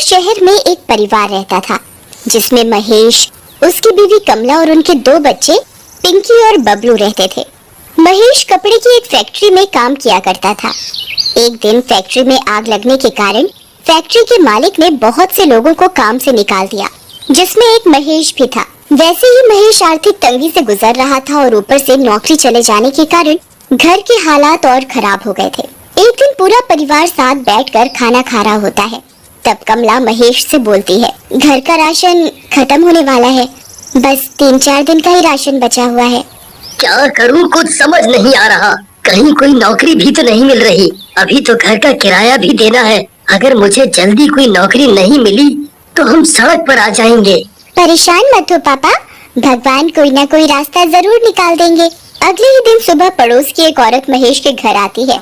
शहर में एक परिवार रहता था जिसमें महेश, उसकी बीवी कमला और उनके 2 बच्चे पिंकी और बबलू रहते थे। महेश कपड़े की एक फैक्ट्री में काम किया करता था। एक दिन फैक्ट्री में आग लगने के कारण फैक्ट्री के मालिक ने बहुत से लोगों को काम से निकाल दिया, जिसमें एक महेश भी था। वैसे ही महेश आर्थिक तंगी से गुजर रहा था और ऊपर से नौकरी चले जाने के कारण घर के हालात और खराब हो गए थे। एक दिन पूरा परिवार साथ बैठकर खाना खा रहा होता है। तब कमला महेश से बोलती है, घर का राशन खत्म होने वाला है, बस 3-4 दिन का ही राशन बचा हुआ है। क्या करूं, कुछ समझ नहीं आ रहा। कहीं कोई नौकरी भी तो नहीं मिल रही। अभी तो घर का किराया भी देना है। अगर मुझे जल्दी कोई नौकरी नहीं मिली तो हम सड़क पर आ जाएंगे। परेशान मत हो पापा, भगवान कोई ना कोई रास्ता जरूर निकाल देंगे। अगले ही दिन सुबह पड़ोस की एक औरत महेश के घर आती है।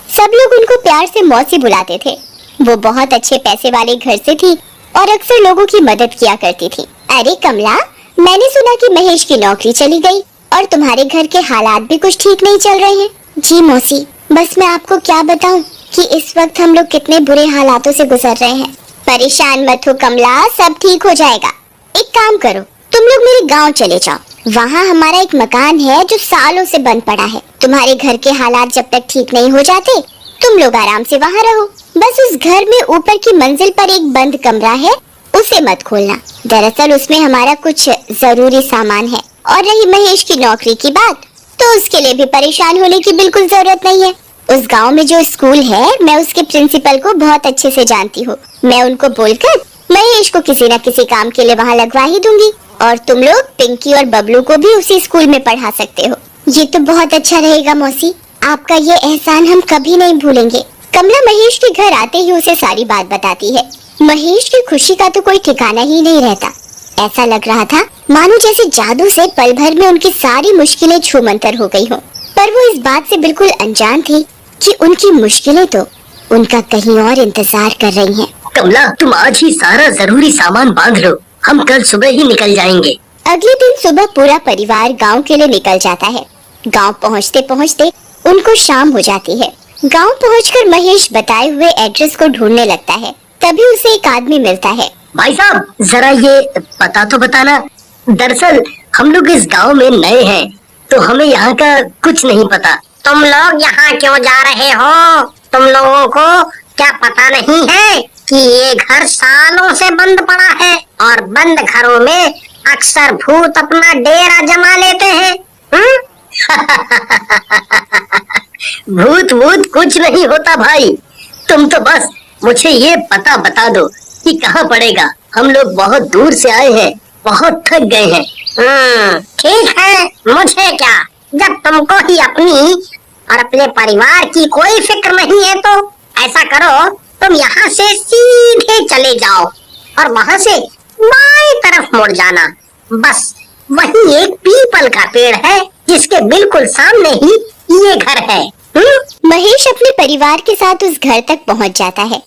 सब लोग उनको प्यार से मौसी बुलाते थे। वो बहुत अच्छे पैसे वाले घर से थी और अक्सर लोगों की मदद किया करती थी। अरे कमला, मैंने सुना कि महेश की नौकरी चली गई और तुम्हारे घर के हालात भी कुछ ठीक नहीं चल रहे हैं। जी मौसी, बस मैं आपको क्या बताऊं कि इस वक्त हम लोग कितने बुरे हालातों से गुजर रहे हैं। परेशान मत हो कमला, सब ठीक हो जाएगा। एक काम करो, तुम लोग मेरे गांव चले जाओ। वहाँ हमारा एक मकान है जो सालों से बंद पड़ा है। तुम्हारे घर के हालात जब तक ठीक नहीं हो जाते, तुम लोग आराम से वहाँ रहो। बस उस घर में ऊपर की मंजिल पर एक बंद कमरा है, उसे मत खोलना। दरअसल उसमें हमारा कुछ जरूरी सामान है। और रही महेश की नौकरी की बात, तो उसके लिए भी परेशान होने की बिल्कुल जरूरत नहीं है। उस गांव में जो स्कूल है, मैं उसके प्रिंसिपल को बहुत अच्छे से जानती हूँ। मैं उनको बोलकर महेश को किसी न किसी काम के लिए वहाँ लगवा ही दूंगी और तुम लोग पिंकी और बबलू को भी उसी स्कूल में पढ़ा सकते हो। ये तो बहुत अच्छा रहेगा मौसी, आपका ये एहसान हम कभी नहीं भूलेंगे। कमला महेश के घर आते ही उसे सारी बात बताती है। महेश की खुशी का तो कोई ठिकाना ही नहीं रहता। ऐसा लग रहा था मानो जैसे जादू से पल भर में उनकी सारी मुश्किलें छूमंतर हो गई हो। पर वो इस बात से बिल्कुल अनजान थी कि उनकी मुश्किलें तो उनका कहीं और इंतजार कर रही हैं। कमला, तुम आज ही सारा जरूरी सामान बांध लो, हम कल सुबह ही निकल जाएंगे। अगले दिन सुबह पूरा परिवार गांव के लिए निकल जाता है। गांव पहुंचते पहुंचते उनको शाम हो जाती है। गांव पहुंचकर महेश बताए हुए एड्रेस को ढूंढने लगता है। तभी उसे एक आदमी मिलता है। भाई साहब, जरा ये पता तो बताना। दरअसल हम लोग इस गांव में नए हैं, तो हमें यहाँ का कुछ नहीं पता। तुम लोग यहाँ क्यों जा रहे हो? तुम लोगों को क्या पता नहीं है कि ये घर सालों से बंद पड़ा है और बंद घरों में अक्सर भूत अपना डेरा जमा लेते हैं। भूत भूत कुछ नहीं होता भाई। तुम तो बस मुझे ये पता बता दो कि कहाँ पड़ेगा। हम लोग बहुत दूर से आए हैं, बहुत थक गए हैं। ठीक है, मुझे क्या, जब तुमको ही अपनी और अपने परिवार की कोई फिक्र नहीं है तो ऐसा करो, तुम यहाँ से सीधे चले जाओ और वहाँ से बाएं तरफ मुड़ जाना। बस वही एक पीपल का पेड़ है जिसके बिल्कुल सामने ही ये घर है। महेश अपने परिवार के साथ उस घर तक पहुँच जाता है।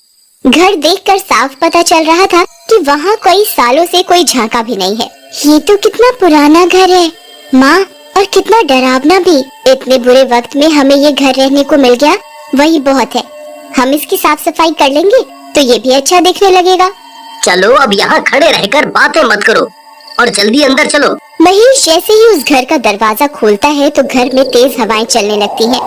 घर देखकर साफ पता चल रहा था कि वहाँ कई सालों से कोई झांका भी नहीं है। ये तो कितना पुराना घर है माँ, और कितना डरावना भी। इतने बुरे वक्त में हमें ये घर रहने को मिल गया, वही बहुत है। हम इसकी साफ सफाई कर लेंगे तो ये भी अच्छा दिखने लगेगा। चलो अब यहाँ खड़े रहकर बातें मत करो और जल्दी अंदर चलो। महेश जैसे ही उस घर का दरवाजा खोलता है तो घर में तेज हवाएं चलने लगती हैं।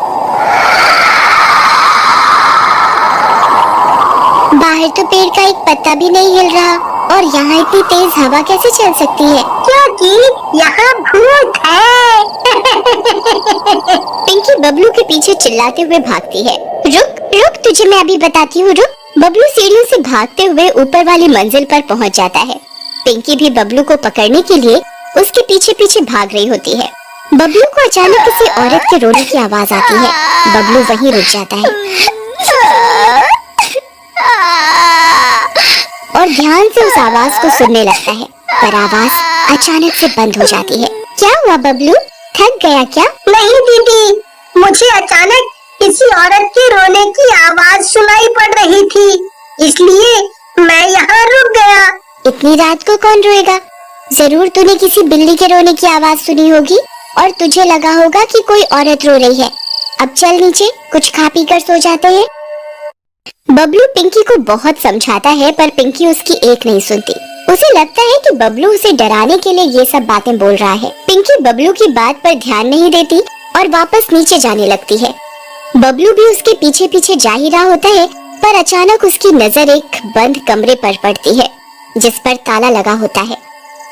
बाहर तो पेड़ का एक पत्ता भी नहीं हिल रहा और यहाँ इतनी तेज हवा कैसे चल सकती है? क्योंकि यहाँ भूत है। पिंकी बबलू के पीछे चिल्लाते हुए भागती है। रुक रुक, तुझे मैं अभी बताती हूँ, रुक। बबलू सीढ़ियों से भागते हुए ऊपर वाली मंजिल पर पहुँच जाता है। पिंकी भी बबलू को पकड़ने के लिए उसके पीछे पीछे भाग रही होती है। बबलू को अचानक किसी औरत के रोने की आवाज आती है। बबलू वहीं रुक जाता है और ध्यान से उस आवाज को सुनने लगता है, पर आवाज अचानक से बंद हो जाती है। क्या हुआ बबलू, थक गया क्या? नहीं दीदी, मुझे अचानक किसी औरत के रोने की आवाज सुनाई पड़ रही थी, इसलिए मैं यहाँ रुक गया। इतनी रात को कौन रोएगा? जरूर तूने किसी बिल्ली के रोने की आवाज सुनी होगी और तुझे लगा होगा कि कोई औरत रो रही है। अब चल नीचे, कुछ खा पी कर सो जाते हैं। बबलू पिंकी को बहुत समझाता है पर पिंकी उसकी एक नहीं सुनती। उसे लगता है कि बबलू उसे डराने के लिए ये सब बातें बोल रहा है। पिंकी बबलू की बात पर ध्यान नहीं देती और वापस नीचे जाने लगती है। बबलू भी उसके पीछे पीछे जा ही रहा होता है पर अचानक उसकी नजर एक बंद कमरे पर पड़ती है जिस पर ताला लगा होता है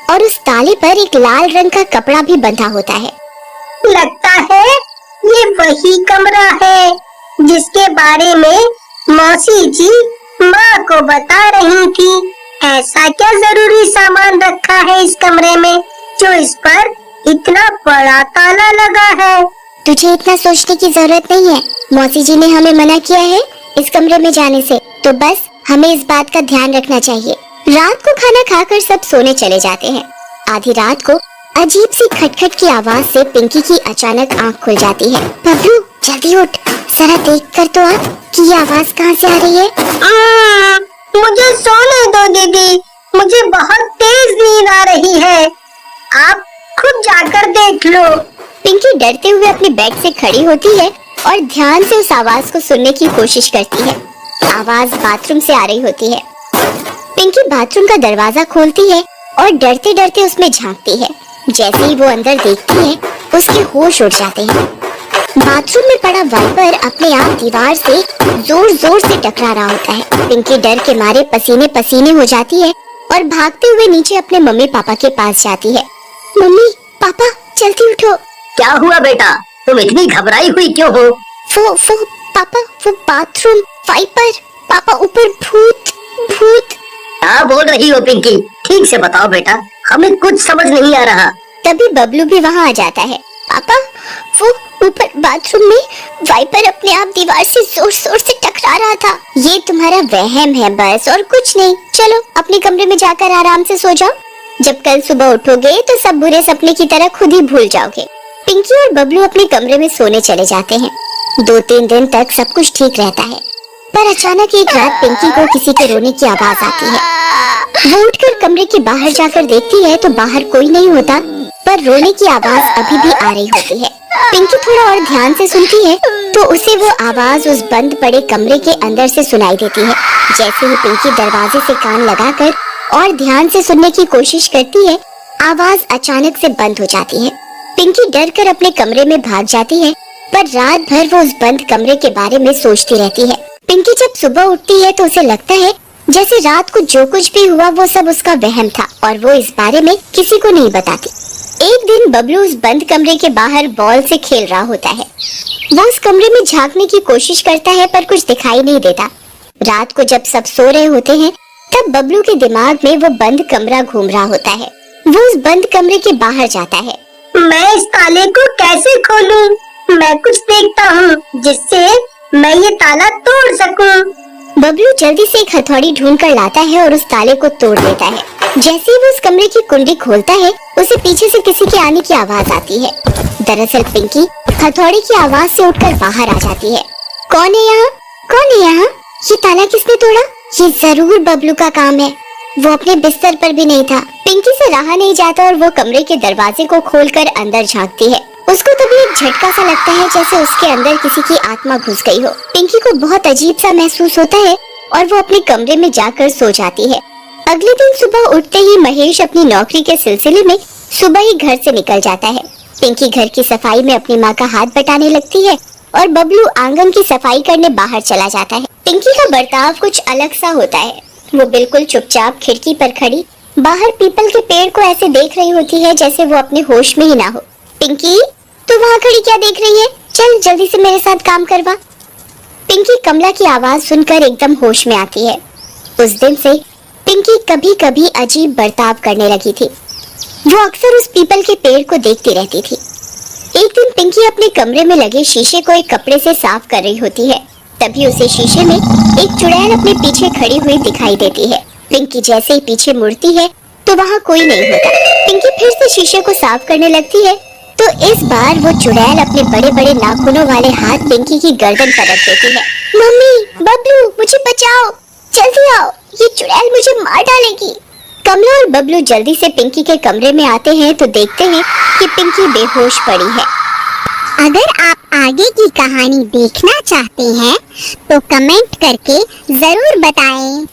और उस ताले पर एक लाल रंग का कपड़ा भी बंधा होता है। लगता है ये वही कमरा है जिसके बारे में मौसी जी माँ को बता रही थी। ऐसा क्या जरूरी सामान रखा है इस कमरे में जो इस पर इतना बड़ा ताला लगा है? तुझे इतना सोचने की जरूरत नहीं है। मौसी जी ने हमें मना किया है इस कमरे में जाने से, तो बस हमें इस बात का ध्यान रखना चाहिए। रात को खाना खाकर सब सोने चले जाते हैं। आधी रात को अजीब सी खटखट की आवाज से पिंकी की अचानक आंख खुल जाती है। बबलू जल्दी उठ, जरा देख कर तो आ कि ये आवाज कहाँ से आ रही है। मुझे सोने दो दीदी, मुझे बहुत तेज नींद आ रही है। आप खुद जाकर देख लो। पिंकी डरते हुए अपने बेड से खड़ी होती है और ध्यान से उस आवाज को सुनने की कोशिश करती है। आवाज बाथरूम से आ रही होती है। पिंकी बाथरूम का दरवाजा खोलती है और डरते डरते उसमें झांकती है। जैसे ही वो अंदर देखती है उसके होश उड़ जाते हैं। बाथरूम में पड़ा वाइपर अपने आप दीवार से जोर जोर से टकरा रहा होता है। पिंकी डर के मारे पसीने पसीने हो जाती है और भागते हुए नीचे अपने मम्मी पापा के पास जाती है। मम्मी पापा जल्दी उठो। क्या हुआ बेटा, तुम इतनी घबराई हुई क्यों हो? वो पापा, वो बाथरूम वाइपर, पापा ऊपर भूत भूत। क्या बोल रही हो पिंकी? ठीक से बताओ बेटा, हमें कुछ समझ नहीं आ रहा। तभी बबलू भी वहाँ आ जाता है। पापा वो ऊपर बाथरूम में वाइपर अपने आप दीवार से जोर जोर से टकरा रहा था। ये तुम्हारा वहम है बस और कुछ नहीं। चलो अपने कमरे में जाकर आराम से सो जाओ। जब कल सुबह उठोगे तो सब बुरे सपने की तरह खुद ही भूल जाओगे। पिंकी और बबलू अपने कमरे में सोने चले जाते हैं। 2-3 दिन तक सब कुछ ठीक रहता है पर अचानक एक रात पिंकी को किसी के रोने की आवाज आती है। वो उठकर कमरे के बाहर जाकर देखती है तो बाहर कोई नहीं होता पर रोने की आवाज अभी भी आ रही होती है। पिंकी थोड़ा और ध्यान से सुनती है तो उसे वो आवाज उस बंद पड़े कमरे के अंदर से सुनाई देती है। जैसे ही पिंकी दरवाजे से कान लगाकर और ध्यान से सुनने की कोशिश करती है, आवाज अचानक से बंद हो जाती है। पिंकी डर कर अपने कमरे में भाग जाती है पर रात भर वो उस बंद कमरे के बारे में सोचती रहती है। पिंकी जब सुबह उठती है तो उसे लगता है जैसे रात को जो कुछ भी हुआ वो सब उसका वहम था और वो इस बारे में किसी को नहीं बताती। एक दिन बबलू उस बंद कमरे के बाहर बॉल से खेल रहा होता है। वो उस कमरे में झांकने की कोशिश करता है पर कुछ दिखाई नहीं देता। रात को जब सब सो रहे होते हैं तब बबलू के दिमाग में वो बंद कमरा घूम रहा होता है। वो उस बंद कमरे के बाहर जाता है। मैं इस ताले को कैसे खोलूं? मैं कुछ देखता हूँ जिससे मैं ये ताला तोड़ सकूं। बबलू जल्दी से एक हथौड़ी ढूंढ कर लाता है और उस ताले को तोड़ देता है। जैसे ही वो उस कमरे की कुंडी खोलता है उसे पीछे से किसी के आने की आवाज आती है। दरअसल पिंकी हथौड़ी की आवाज से उठकर बाहर आ जाती है। कौन है यहाँ? कौन है यहाँ? ये ताला किसने तोड़ा? ये जरूर बबलू का काम है। वो अपने बिस्तर पर भी नहीं था। पिंकी से रहा नहीं जाता और वो कमरे के दरवाजे को खोलकर अंदर झांकती है। उसको तभी एक झटका सा लगता है जैसे उसके अंदर किसी की आत्मा घुस गई हो। पिंकी को बहुत अजीब सा महसूस होता है और वो अपने कमरे में जाकर सो जाती है। अगले दिन सुबह उठते ही महेश अपनी नौकरी के सिलसिले में सुबह ही घर से निकल जाता है। पिंकी घर की सफाई में अपनी माँ का हाथ बटाने लगती है और बबलू आंगन की सफाई करने बाहर चला जाता है। पिंकी का बर्ताव कुछ अलग सा होता है। वो बिल्कुल चुपचाप खिड़की पर खड़ी बाहर पीपल के पेड़ को ऐसे देख रही होती है जैसे वो अपने होश में ही ना हो। पिंकी तू वहाँ खड़ी क्या देख रही है? चल जल्दी से मेरे साथ काम करवा। पिंकी कमला की आवाज सुनकर एकदम होश में आती है। उस दिन से पिंकी कभी कभी अजीब बर्ताव करने लगी थी। वो अक्सर उस पीपल के पेड़ को देखती रहती थी। एक दिन पिंकी अपने कमरे में लगे शीशे को एक कपड़े से साफ कर रही होती है। तभी उसे शीशे में एक चुड़ैल अपने पीछे खड़ी हुई दिखाई देती है। पिंकी जैसे ही पीछे मुड़ती है तो वहाँ कोई नहीं होता। पिंकी फिर से शीशे को साफ करने लगती है तो इस बार वो चुड़ैल अपने बड़े बड़े नाखूनों वाले हाथ पिंकी की गर्दन पर रख देती है। मम्मी, बबलू, मुझे बचाओ, जल्दी आओ, ये चुड़ैल मुझे मार डालेगी। कमला और बबलू जल्दी से पिंकी के कमरे में आते हैं तो देखते हैं कि पिंकी बेहोश पड़ी है। अगर आप आगे की कहानी देखना चाहते हैं तो कमेंट करके जरूर बताएं।